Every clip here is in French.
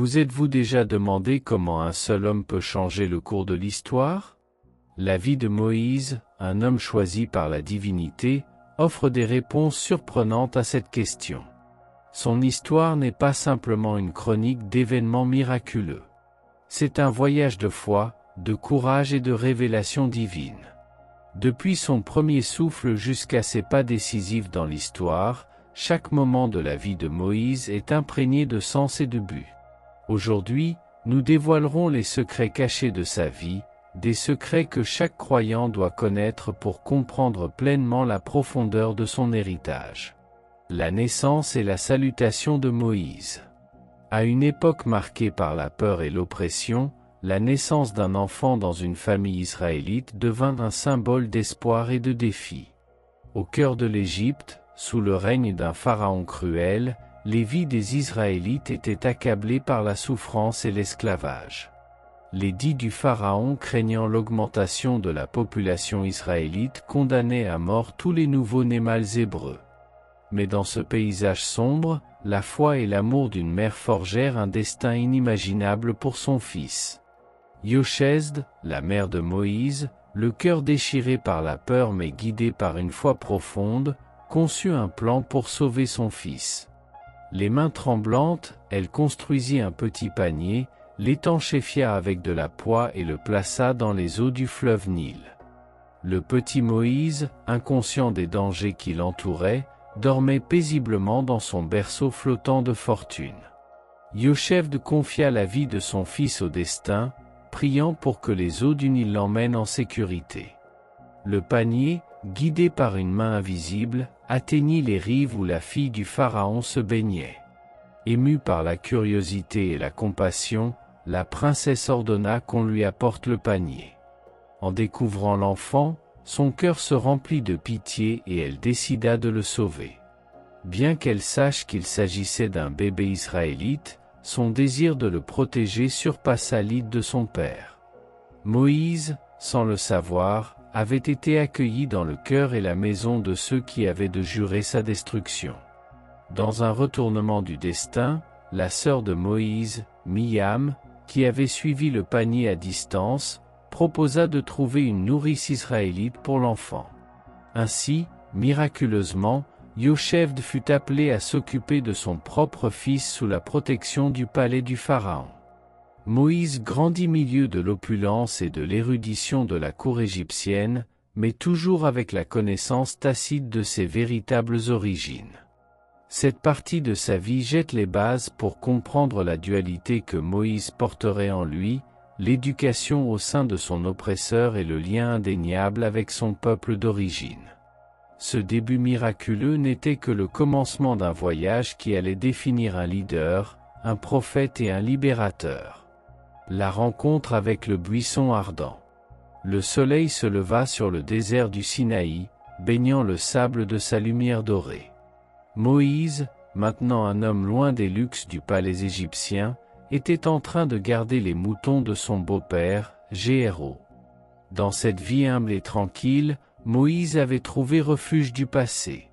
Vous êtes-vous déjà demandé comment un seul homme peut changer le cours de l'histoire? La vie de Moïse, un homme choisi par la divinité, offre des réponses surprenantes à cette question. Son histoire n'est pas simplement une chronique d'événements miraculeux. C'est un voyage de foi, de courage et de révélation divine. Depuis son premier souffle jusqu'à ses pas décisifs dans l'histoire, chaque moment de la vie de Moïse est imprégné de sens et de but. Aujourd'hui, nous dévoilerons les secrets cachés de sa vie, des secrets que chaque croyant doit connaître pour comprendre pleinement la profondeur de son héritage. La naissance et la salutation de Moïse. À une époque marquée par la peur et l'oppression, la naissance d'un enfant dans une famille israélite devint un symbole d'espoir et de défi. Au cœur de l'Égypte, sous le règne d'un pharaon cruel, les vies des Israélites étaient accablées par la souffrance et l'esclavage. L'édit du pharaon, craignant l'augmentation de la population israélite, condamnait à mort tous les nouveaux-nés mâles hébreux. Mais dans ce paysage sombre, la foi et l'amour d'une mère forgèrent un destin inimaginable pour son fils. Yochesde, la mère de Moïse, le cœur déchiré par la peur mais guidée par une foi profonde, conçut un plan pour sauver son fils. Les mains tremblantes, elle construisit un petit panier, l'étanchéfia avec de la poix et le plaça dans les eaux du fleuve Nil. Le petit Moïse, inconscient des dangers qui l'entouraient, dormait paisiblement dans son berceau flottant de fortune. Yocheved confia la vie de son fils au destin, priant pour que les eaux du Nil l'emmènent en sécurité. Le panier, guidé par une main invisible, atteignit les rives où la fille du pharaon se baignait. Émue par la curiosité et la compassion, la princesse ordonna qu'on lui apporte le panier. En découvrant l'enfant, son cœur se remplit de pitié et elle décida de le sauver. Bien qu'elle sache qu'il s'agissait d'un bébé israélite, son désir de le protéger surpassa l'idée de son père. Moïse, sans le savoir, avait été accueilli dans le cœur et la maison de ceux qui avaient de jurer sa destruction. Dans un retournement du destin, la sœur de Moïse, Miam, qui avait suivi le panier à distance, proposa de trouver une nourrice israélite pour l'enfant. Ainsi, miraculeusement, Yocheved fut appelé à s'occuper de son propre fils sous la protection du palais du pharaon. Moïse grandit milieu de l'opulence et de l'érudition de la cour égyptienne, mais toujours avec la connaissance tacite de ses véritables origines. Cette partie de sa vie jette les bases pour comprendre la dualité que Moïse porterait en lui, l'éducation au sein de son oppresseur et le lien indéniable avec son peuple d'origine. Ce début miraculeux n'était que le commencement d'un voyage qui allait définir un leader, un prophète et un libérateur. La rencontre avec le buisson ardent. Le soleil se leva sur le désert du Sinaï, baignant le sable de sa lumière dorée. Moïse, maintenant un homme loin des luxes du palais égyptien, était en train de garder les moutons de son beau-père, Jéhéro. Dans cette vie humble et tranquille, Moïse avait trouvé refuge du passé.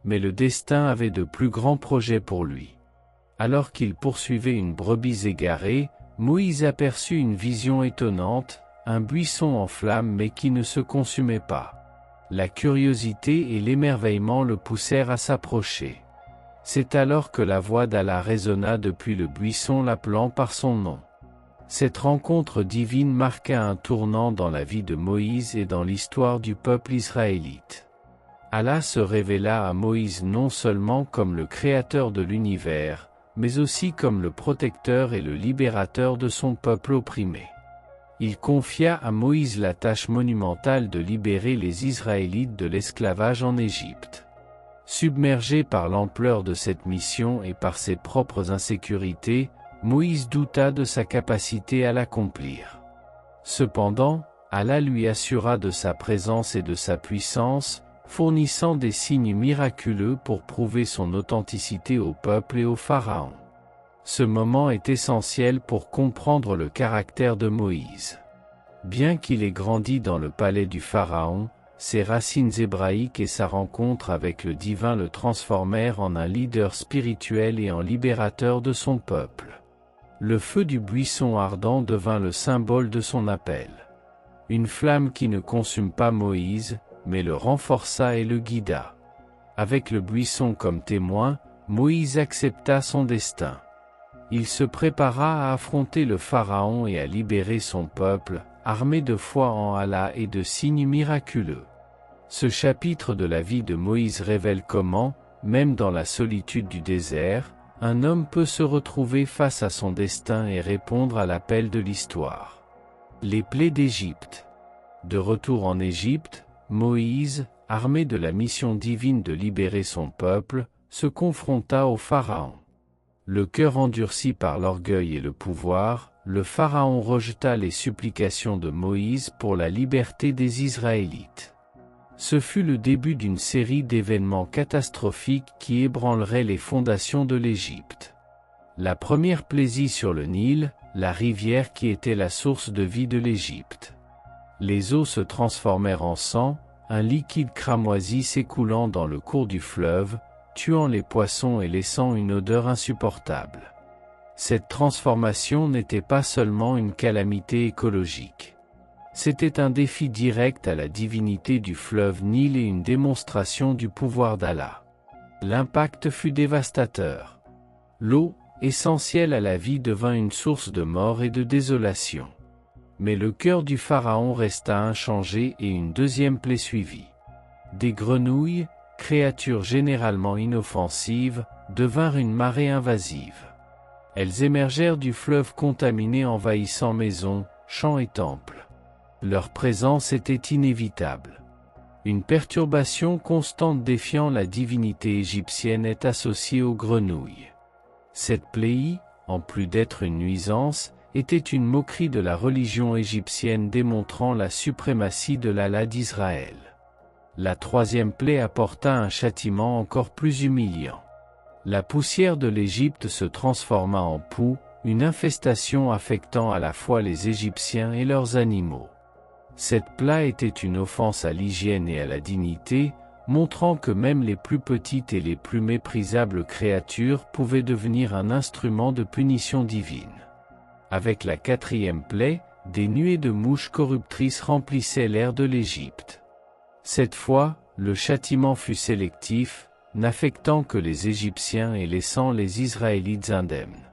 Mais le destin avait de plus grands projets pour lui. Alors qu'il poursuivait une brebis égarée, Moïse aperçut une vision étonnante, un buisson en flammes mais qui ne se consumait pas. La curiosité et l'émerveillement le poussèrent à s'approcher. C'est alors que la voix d'Allah résonna depuis le buisson l'appelant par son nom. Cette rencontre divine marqua un tournant dans la vie de Moïse et dans l'histoire du peuple israélite. Allah se révéla à Moïse non seulement comme le créateur de l'univers, mais aussi comme le protecteur et le libérateur de son peuple opprimé. Il confia à Moïse la tâche monumentale de libérer les Israélites de l'esclavage en Égypte. Submergé par l'ampleur de cette mission et par ses propres insécurités, Moïse douta de sa capacité à l'accomplir. Cependant, Allah lui assura de sa présence et de sa puissance, fournissant des signes miraculeux pour prouver son authenticité au peuple et au pharaon. Ce moment est essentiel pour comprendre le caractère de Moïse. Bien qu'il ait grandi dans le palais du pharaon, ses racines hébraïques et sa rencontre avec le divin le transformèrent en un leader spirituel et en libérateur de son peuple. Le feu du buisson ardent devint le symbole de son appel. Une flamme qui ne consume pas Moïse, mais le renforça et le guida. Avec le buisson comme témoin, Moïse accepta son destin. Il se prépara à affronter le Pharaon et à libérer son peuple, armé de foi en Allah et de signes miraculeux. Ce chapitre de la vie de Moïse révèle comment, même dans la solitude du désert, un homme peut se retrouver face à son destin et répondre à l'appel de l'histoire. Les plaies d'Égypte. De retour en Égypte, Moïse, armé de la mission divine de libérer son peuple, se confronta au Pharaon. Le cœur endurci par l'orgueil et le pouvoir, le Pharaon rejeta les supplications de Moïse pour la liberté des Israélites. Ce fut le début d'une série d'événements catastrophiques qui ébranleraient les fondations de l'Égypte. La première plaisit sur le Nil, la rivière qui était la source de vie de l'Égypte. Les eaux se transformèrent en sang, un liquide cramoisi s'écoulant dans le cours du fleuve, tuant les poissons et laissant une odeur insupportable. Cette transformation n'était pas seulement une calamité écologique. C'était un défi direct à la divinité du fleuve Nil et une démonstration du pouvoir d'Allah. L'impact fut dévastateur. L'eau, essentielle à la vie, devint une source de mort et de désolation. Mais le cœur du Pharaon resta inchangé et une deuxième plaie suivit. Des grenouilles, créatures généralement inoffensives, devinrent une marée invasive. Elles émergèrent du fleuve contaminé envahissant maisons, champs et temples. Leur présence était inévitable. Une perturbation constante défiant la divinité égyptienne est associée aux grenouilles. Cette plaie, en plus d'être une nuisance, était une moquerie de la religion égyptienne démontrant la suprématie de l'Allah d'Israël. La troisième plaie apporta un châtiment encore plus humiliant. La poussière de l'Égypte se transforma en poux, une infestation affectant à la fois les Égyptiens et leurs animaux. Cette plaie était une offense à l'hygiène et à la dignité, montrant que même les plus petites et les plus méprisables créatures pouvaient devenir un instrument de punition divine. Avec la quatrième plaie, des nuées de mouches corruptrices remplissaient l'air de l'Égypte. Cette fois, le châtiment fut sélectif, n'affectant que les Égyptiens et laissant les Israélites indemnes.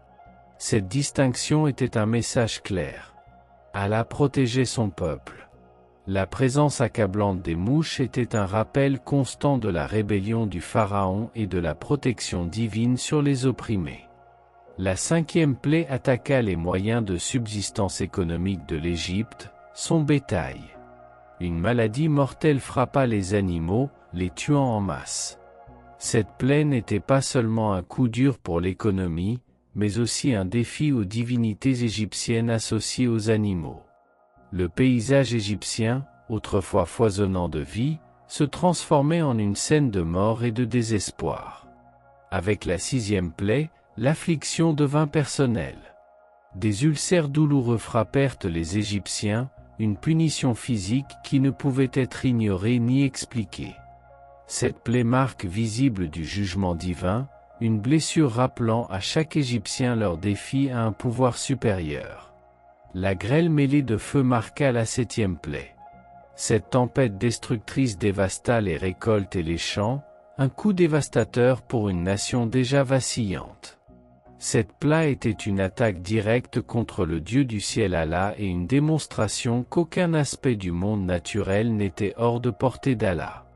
Cette distinction était un message clair. Allah protégeait son peuple. La présence accablante des mouches était un rappel constant de la rébellion du Pharaon et de la protection divine sur les opprimés. La cinquième plaie attaqua les moyens de subsistance économique de l'Égypte, son bétail. Une maladie mortelle frappa les animaux, les tuant en masse. Cette plaie n'était pas seulement un coup dur pour l'économie, mais aussi un défi aux divinités égyptiennes associées aux animaux. Le paysage égyptien, autrefois foisonnant de vie, se transformait en une scène de mort et de désespoir. Avec la sixième plaie, l'affliction devint personnelle. Des ulcères douloureux frappèrent les Égyptiens, une punition physique qui ne pouvait être ignorée ni expliquée. Cette plaie marque visible du jugement divin, une blessure rappelant à chaque Égyptien leur défi à un pouvoir supérieur. La grêle mêlée de feu marqua la septième plaie. Cette tempête destructrice dévasta les récoltes et les champs, un coup dévastateur pour une nation déjà vacillante. Cette plaie était une attaque directe contre le Dieu du ciel Allah et une démonstration qu'aucun aspect du monde naturel n'était hors de portée d'Allah.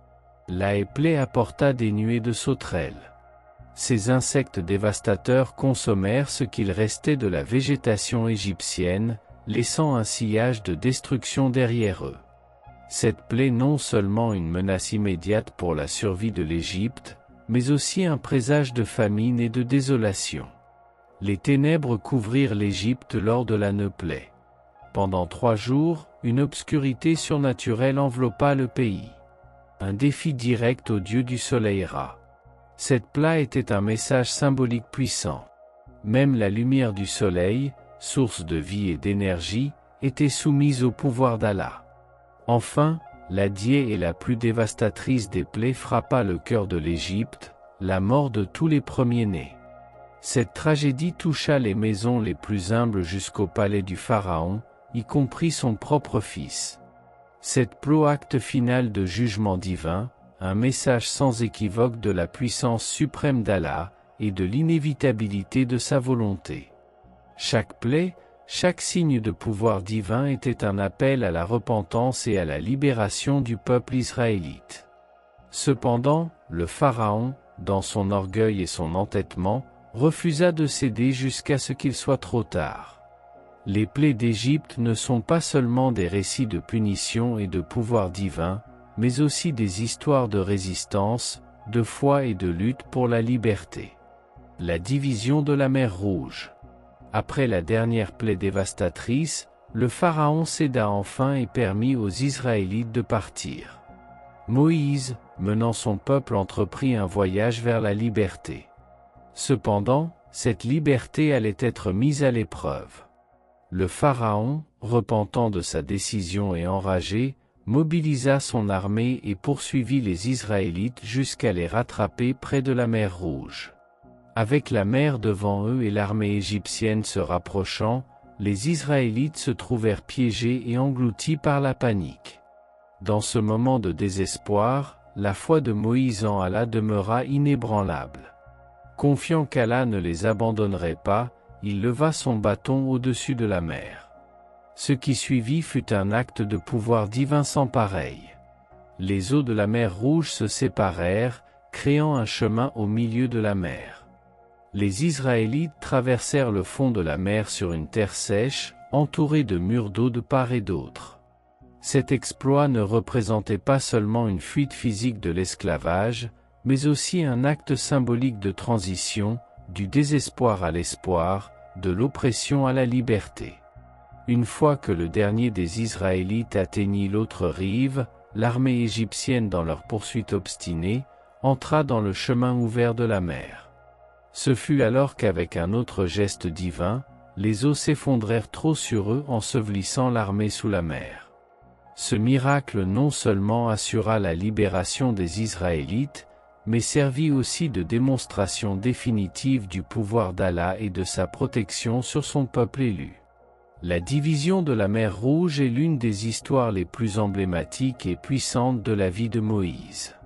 La plaie apporta des nuées de sauterelles. Ces insectes dévastateurs consommèrent ce qu'il restait de la végétation égyptienne, laissant un sillage de destruction derrière eux. Cette plaie non seulement une menace immédiate pour la survie de l'Égypte, mais aussi un présage de famine et de désolation. Les ténèbres couvrirent l'Égypte lors de la plaie. Pendant 3 jours, une obscurité surnaturelle enveloppa le pays. Un défi direct au dieu du soleil Ra. Cette plaie était un message symbolique puissant. Même la lumière du soleil, source de vie et d'énergie, était soumise au pouvoir d'Allah. Enfin, la diée et la plus dévastatrice des plaies frappa le cœur de l'Égypte, la mort de tous les premiers-nés. Cette tragédie toucha les maisons les plus humbles jusqu'au palais du Pharaon, y compris son propre fils. Cette acte final de jugement divin, un message sans équivoque de la puissance suprême d'Allah, et de l'inévitabilité de sa volonté. Chaque plaie, chaque signe de pouvoir divin était un appel à la repentance et à la libération du peuple israélite. Cependant, le Pharaon, dans son orgueil et son entêtement, refusa de céder jusqu'à ce qu'il soit trop tard. Les plaies d'Égypte ne sont pas seulement des récits de punition et de pouvoir divin, mais aussi des histoires de résistance, de foi et de lutte pour la liberté. La division de la mer Rouge. Après la dernière plaie dévastatrice, le Pharaon céda enfin et permit aux Israélites de partir. Moïse, menant son peuple, entreprit un voyage vers la liberté. Cependant, cette liberté allait être mise à l'épreuve. Le Pharaon, repentant de sa décision et enragé, mobilisa son armée et poursuivit les Israélites jusqu'à les rattraper près de la mer Rouge. Avec la mer devant eux et l'armée égyptienne se rapprochant, les Israélites se trouvèrent piégés et engloutis par la panique. Dans ce moment de désespoir, la foi de Moïse en Allah demeura inébranlable. Confiant qu'Allah ne les abandonnerait pas, il leva son bâton au-dessus de la mer. Ce qui suivit fut un acte de pouvoir divin sans pareil. Les eaux de la mer Rouge se séparèrent, créant un chemin au milieu de la mer. Les Israélites traversèrent le fond de la mer sur une terre sèche, entourée de murs d'eau de part et d'autre. Cet exploit ne représentait pas seulement une fuite physique de l'esclavage, mais aussi un acte symbolique de transition, du désespoir à l'espoir, de l'oppression à la liberté. Une fois que le dernier des Israélites atteignit l'autre rive, l'armée égyptienne, dans leur poursuite obstinée, entra dans le chemin ouvert de la mer. Ce fut alors qu'avec un autre geste divin, les eaux s'effondrèrent trop sur eux, ensevelissant l'armée sous la mer. Ce miracle non seulement assura la libération des Israélites, mais servit aussi de démonstration définitive du pouvoir d'Allah et de sa protection sur son peuple élu. La division de la mer Rouge est l'une des histoires les plus emblématiques et puissantes de la vie de Moïse.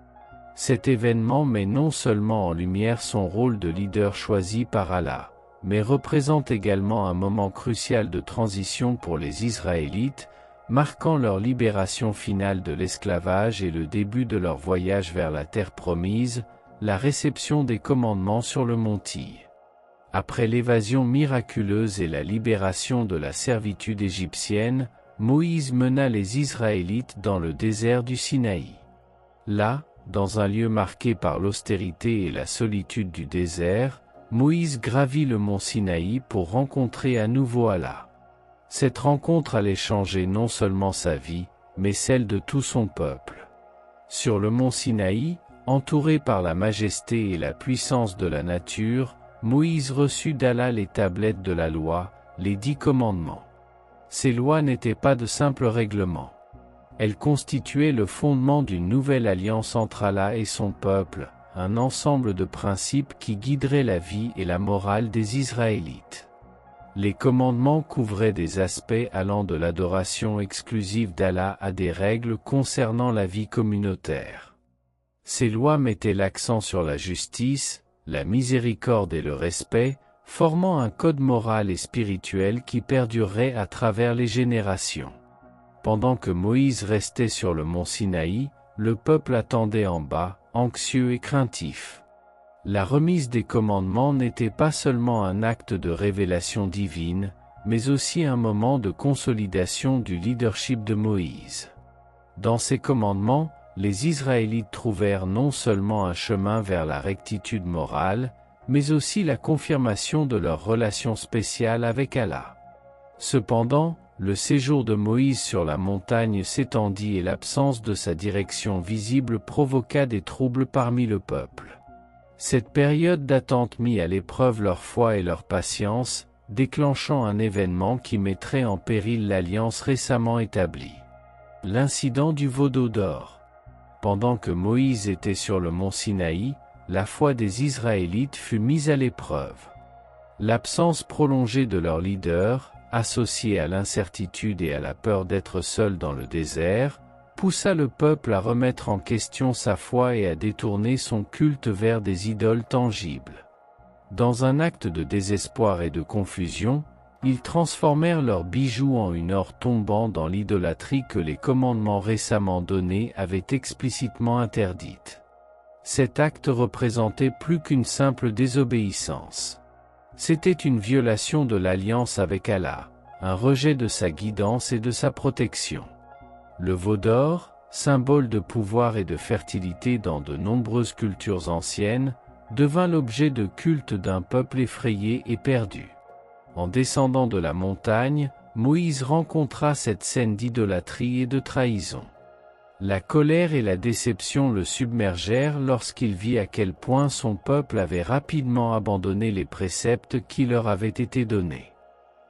Cet événement met non seulement en lumière son rôle de leader choisi par Allah, mais représente également un moment crucial de transition pour les Israélites, marquant leur libération finale de l'esclavage et le début de leur voyage vers la terre promise, la réception des commandements sur le mont Ty. Après l'évasion miraculeuse et la libération de la servitude égyptienne, Moïse mena les Israélites dans le désert du Sinaï. Là, dans un lieu marqué par l'austérité et la solitude du désert, Moïse gravit le mont Sinaï pour rencontrer à nouveau Allah. Cette rencontre allait changer non seulement sa vie, mais celle de tout son peuple. Sur le mont Sinaï, entouré par la majesté et la puissance de la nature, Moïse reçut d'Allah les tablettes de la loi, les 10 commandements. Ces lois n'étaient pas de simples règlements. Elles constituaient le fondement d'une nouvelle alliance entre Allah et son peuple, un ensemble de principes qui guideraient la vie et la morale des Israélites. Les commandements couvraient des aspects allant de l'adoration exclusive d'Allah à des règles concernant la vie communautaire. Ces lois mettaient l'accent sur la justice, la miséricorde et le respect, formant un code moral et spirituel qui perdurerait à travers les générations. Pendant que Moïse restait sur le mont Sinaï, le peuple attendait en bas, anxieux et craintif. La remise des commandements n'était pas seulement un acte de révélation divine, mais aussi un moment de consolidation du leadership de Moïse. Dans ces commandements, les Israélites trouvèrent non seulement un chemin vers la rectitude morale, mais aussi la confirmation de leur relation spéciale avec Allah. Cependant, le séjour de Moïse sur la montagne s'étendit et l'absence de sa direction visible provoqua des troubles parmi le peuple. Cette période d'attente mit à l'épreuve leur foi et leur patience, déclenchant un événement qui mettrait en péril l'alliance récemment établie. L'incident du veau d'eau d'or. Pendant que Moïse était sur le mont Sinaï, la foi des Israélites fut mise à l'épreuve. L'absence prolongée de leur leader, associée à l'incertitude et à la peur d'être seul dans le désert, poussa le peuple à remettre en question sa foi et à détourner son culte vers des idoles tangibles. Dans un acte de désespoir et de confusion, ils transformèrent leurs bijoux en une or tombant dans l'idolâtrie que les commandements récemment donnés avaient explicitement interdite. Cet acte représentait plus qu'une simple désobéissance. C'était une violation de l'alliance avec Allah, un rejet de sa guidance et de sa protection. Le veau d'or, symbole de pouvoir et de fertilité dans de nombreuses cultures anciennes, devint l'objet de culte d'un peuple effrayé et perdu. En descendant de la montagne, Moïse rencontra cette scène d'idolâtrie et de trahison. La colère et la déception le submergèrent lorsqu'il vit à quel point son peuple avait rapidement abandonné les préceptes qui leur avaient été donnés.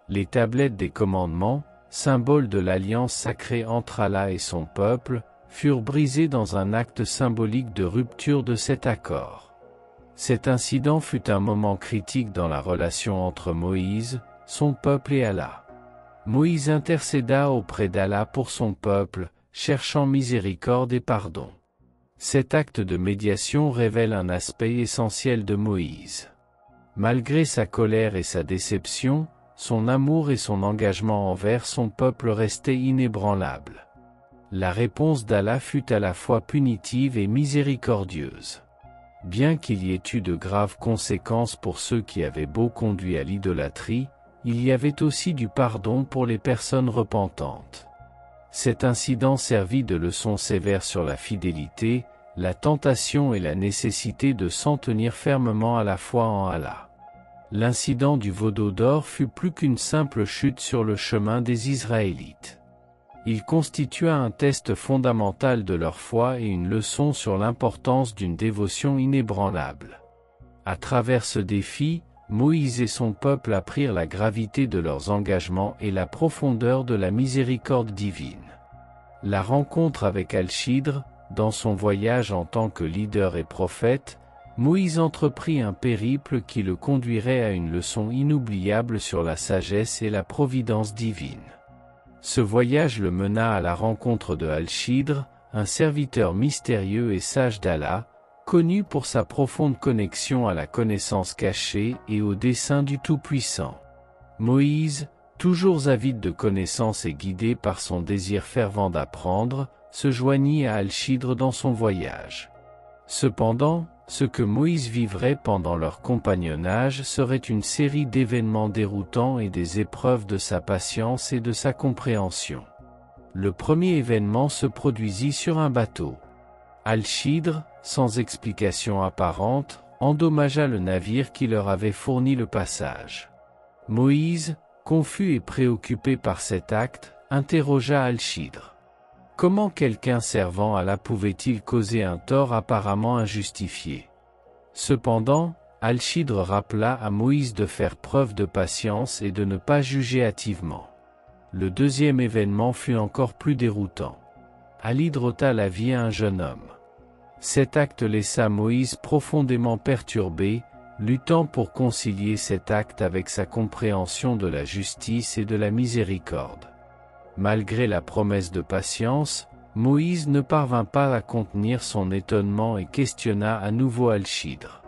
Les tablettes des commandements, symboles de l'alliance sacrée entre Allah et son peuple, furent brisées dans un acte symbolique de rupture de cet accord. Cet incident fut un moment critique dans la relation entre Moïse, son peuple et Allah. Moïse intercéda auprès d'Allah pour son peuple, cherchant miséricorde et pardon. Cet acte de médiation révèle un aspect essentiel de Moïse. Malgré sa colère et sa déception, son amour et son engagement envers son peuple restaient inébranlables. La réponse d'Allah fut à la fois punitive et miséricordieuse. Bien qu'il y ait eu de graves conséquences pour ceux qui avaient beau conduit à l'idolâtrie, il y avait aussi du pardon pour les personnes repentantes. Cet incident servit de leçon sévère sur la fidélité, la tentation et la nécessité de s'en tenir fermement à la foi en Allah. L'incident du veau d'or fut plus qu'une simple chute sur le chemin des Israélites. Il constitua un test fondamental de leur foi et une leçon sur l'importance d'une dévotion inébranlable. À travers ce défi, Moïse et son peuple apprirent la gravité de leurs engagements et la profondeur de la miséricorde divine. La rencontre avec Al-Chidr, dans son voyage en tant que leader et prophète, Moïse entreprit un périple qui le conduirait à une leçon inoubliable sur la sagesse et la providence divine. Ce voyage le mena à la rencontre de Al-Chidr, un serviteur mystérieux et sage d'Allah, connu pour sa profonde connexion à la connaissance cachée et au dessein du Tout-Puissant. Moïse, toujours avide de connaissances et guidé par son désir fervent d'apprendre, se joignit à Al-Chidr dans son voyage. Cependant, ce que Moïse vivrait pendant leur compagnonnage serait une série d'événements déroutants et des épreuves de sa patience et de sa compréhension. Le premier événement se produisit sur un bateau. Al-Chidr, sans explication apparente, endommagea le navire qui leur avait fourni le passage. Moïse, confus et préoccupé par cet acte, interrogea Al-Chidr. Comment quelqu'un servant Allah pouvait-il causer un tort apparemment injustifié? Cependant, Al-Chidr rappela à Moïse de faire preuve de patience et de ne pas juger hâtivement. Le deuxième événement fut encore plus déroutant. Al-Chidr ôta la vie à un jeune homme. Cet acte laissa Moïse profondément perturbé, luttant pour concilier cet acte avec sa compréhension de la justice et de la miséricorde. Malgré la promesse de patience, Moïse ne parvint pas à contenir son étonnement et questionna à nouveau Al-Chidr.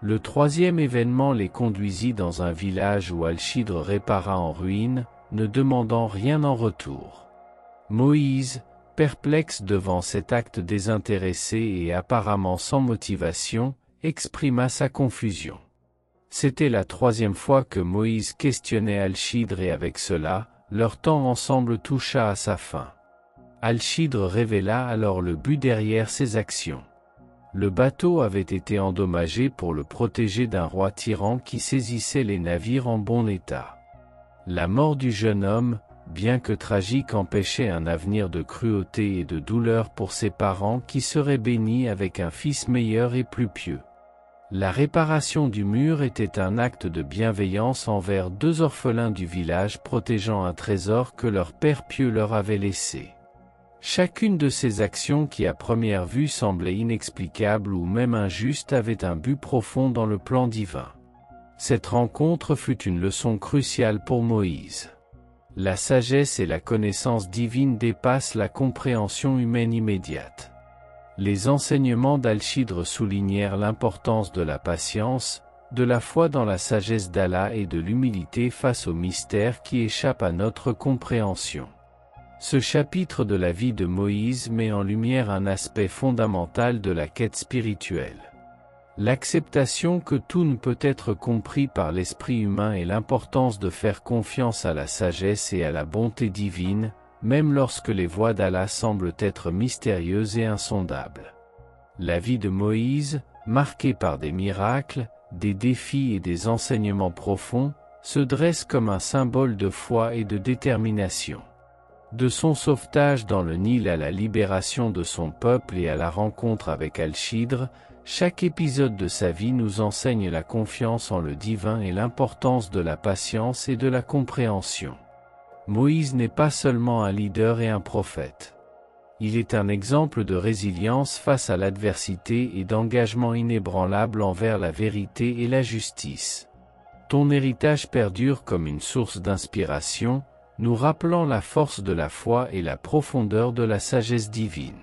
Le troisième événement les conduisit dans un village où Al-Chidr répara en ruine, ne demandant rien en retour. Moïse, perplexe devant cet acte désintéressé et apparemment sans motivation, exprima sa confusion. C'était la troisième fois que Moïse questionnait Al-Chidr et avec cela, leur temps ensemble toucha à sa fin. Al-Chidr révéla alors le but derrière ses actions. Le bateau avait été endommagé pour le protéger d'un roi tyran qui saisissait les navires en bon état. La mort du jeune homme, bien que tragique, empêchait un avenir de cruauté et de douleur pour ses parents qui seraient bénis avec un fils meilleur et plus pieux. La réparation du mur était un acte de bienveillance envers deux orphelins du village protégeant un trésor que leur père pieux leur avait laissé. Chacune de ces actions qui à première vue semblaient inexplicables ou même injustes avait un but profond dans le plan divin. Cette rencontre fut une leçon cruciale pour Moïse. La sagesse et la connaissance divine dépassent la compréhension humaine immédiate. Les enseignements d'Alchidre soulignèrent l'importance de la patience, de la foi dans la sagesse d'Allah et de l'humilité face aux mystères qui échappent à notre compréhension. Ce chapitre de la vie de Moïse met en lumière un aspect fondamental de la quête spirituelle. L'acceptation que tout ne peut être compris par l'esprit humain et l'importance de faire confiance à la sagesse et à la bonté divine, même lorsque les voies d'Allah semblent être mystérieuses et insondables. La vie de Moïse, marquée par des miracles, des défis et des enseignements profonds, se dresse comme un symbole de foi et de détermination. De son sauvetage dans le Nil à la libération de son peuple et à la rencontre avec Alchidre, chaque épisode de sa vie nous enseigne la confiance en le divin et l'importance de la patience et de la compréhension. Moïse n'est pas seulement un leader et un prophète. Il est un exemple de résilience face à l'adversité et d'engagement inébranlable envers la vérité et la justice. Ton héritage perdure comme une source d'inspiration, nous rappelant la force de la foi et la profondeur de la sagesse divine.